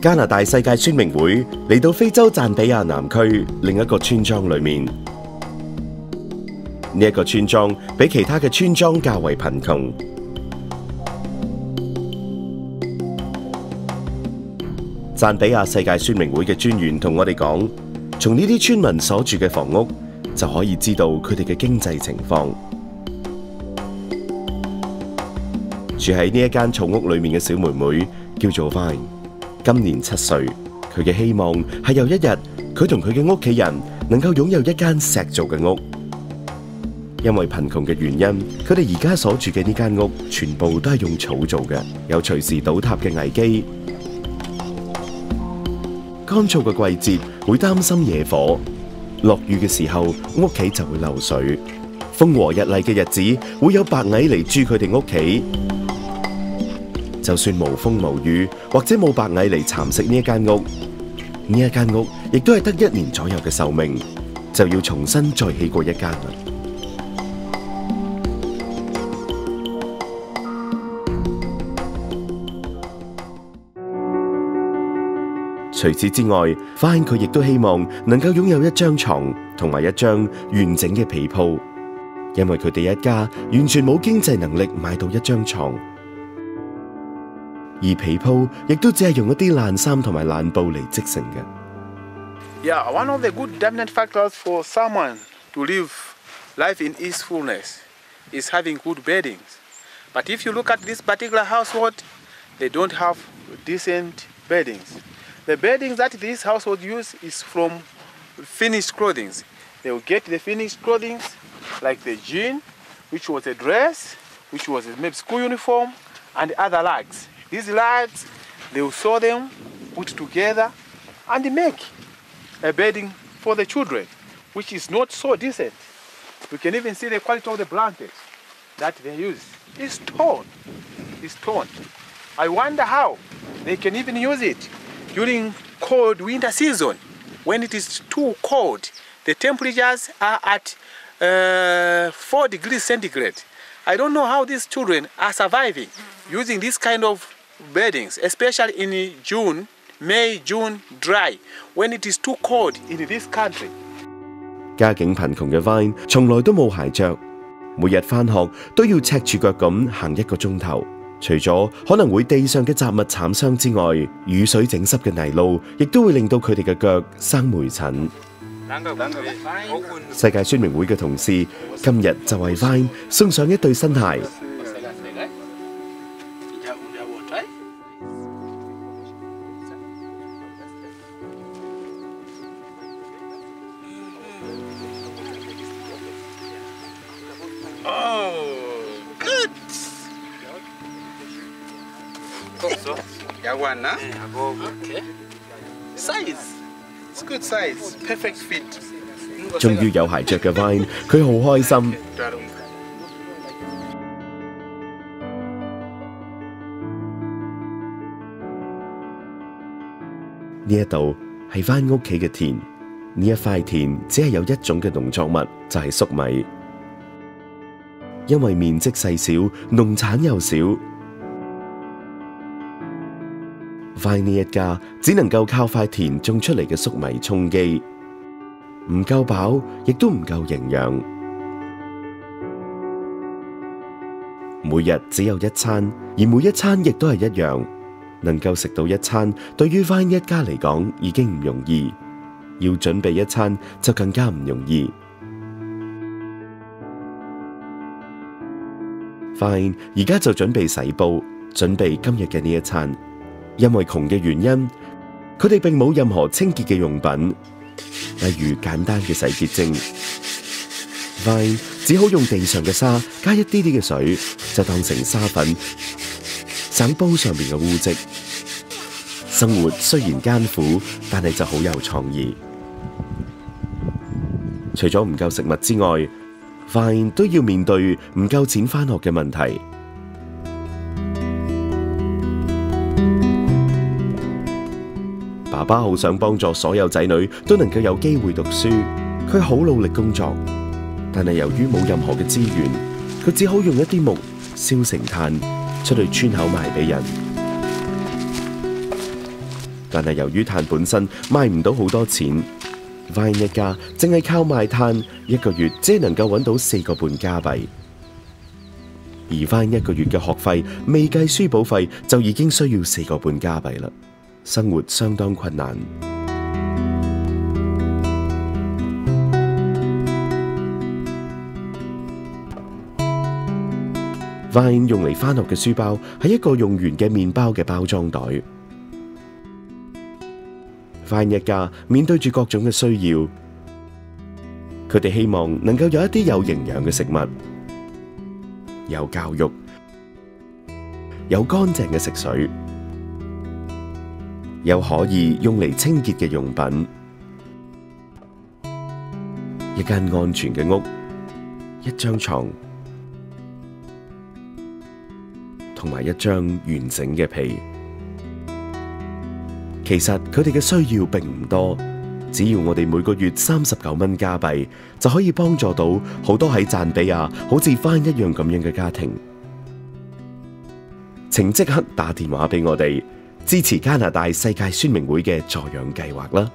加拿大世界宣明會嚟到非洲贊比亞南區另一個村莊裏面，呢一個村莊比其他嘅村莊較為貧窮。贊比亞世界宣明會嘅專員同我哋講，從呢啲村民所住嘅房屋就可以知道佢哋嘅經濟情況。住喺呢一間草屋裏面嘅小妹妹叫做 Vine， 今年7歲。佢嘅希望係有一日佢同佢嘅屋企人能夠擁有一間石造嘅屋。因為貧窮嘅原因，佢哋而家所住嘅呢間屋全部都係用草做嘅，有隨時倒塌嘅危機。乾燥嘅季節會擔心野火，落雨嘅時候屋企就會漏水。風和日麗嘅日子會有白蟻嚟蛀佢哋屋企。就算無風無雨，或者冇白蟻嚟蠶食呢一間屋，呢一間屋亦都係得1年左右嘅壽命，就要重新再起過一間啦。除此之外，Vine佢亦都希望能夠擁有一張床同埋一張完整嘅被鋪，因為佢哋一家完全冇經濟能力買到一張床。而被鋪亦都只係用一啲爛衫同埋爛布嚟織成嘅。Yeah, one of the good definite factors for someone to live life in easefulness is having good beddings. But if you look at this particular household, they don't have decent beddings. The beddings that this household use is from finished clothing. They will get the finished clothing, like the jean, which was a dress, which was maybe school uniform, and other rags. These rags, they will sew them, put together, and make a bedding for the children, which is not so decent. You can even see the quality of the blankets that they use. It's torn. It's torn. I wonder how they can even use it during cold winter season, when it is too cold. The temperatures are at 4 degrees centigrade. I don't know how these children are surviving using this kind of beddings, especially in June, May, June, dry, when it is too cold in this country. 家境貧窮嘅 Vine 從來都冇鞋着，每日返學都要赤住腳咁行1個鐘頭。除咗可能會地上嘅雜物慘傷之外，雨水整濕嘅泥路亦都會令到佢哋嘅腳生霉疹。世界宣明會嘅同事今日就為 Vine 送上一對新鞋。Size, it's good size, perfect fit. 終於有鞋着嘅 Vine， 佢好開心。呢一度係 Vine 屋企嘅田，呢一塊田只係有一種嘅農作物，就係粟米。因為面積細小，農產又少。Vine 呢一家只能夠靠塊田種出嚟嘅粟米充飢，唔夠飽，亦都唔夠營養。每日只有一餐，而每一餐亦都係一樣。能夠食到一餐，對於 Vine 一家嚟講已經唔容易，要準備一餐就更加唔容易。Vine 而家就準備洗煲，準備今日嘅呢一餐。因為窮嘅原因，佢哋並冇任何清潔嘅用品，例如簡單嘅洗潔精。Vine 只好用地上嘅沙加一啲啲嘅水，就當成沙粉，省煲上面嘅污漬。生活雖然艱苦，但係就好有創意。除咗唔夠食物之外， Vine 都要面對唔夠錢返學嘅問題。爸爸好想幫助所有仔女都能夠有機會讀書，佢好努力工作，但係由於冇任何嘅資源，佢只好用一啲木燒成炭，出去村口賣俾人。但係由於炭本身賣唔到好多錢，Vine 一家淨係靠賣炭，一個月只能夠揾到4個半加幣。而Vine一個月嘅學費未計書簿費就已經需要4個半加幣啦，生活相當困難。Vine 用嚟返學嘅書包係一個用完嘅麵包嘅包裝袋。Vine 一家面對住各種嘅需要，佢哋希望能夠有一啲有營養嘅食物，有教育，有乾淨嘅食水，有可以用嚟清潔嘅用品，一間安全嘅屋，一張床，同埋一張完整嘅被。其實佢哋嘅需要並唔多，只要我哋每個月39蚊加幣，就可以幫助到好多喺贊比亞好似Vine一樣咁樣嘅家庭。請即刻打電話俾我哋，支持加拿大世界宣明會嘅助養計劃啦！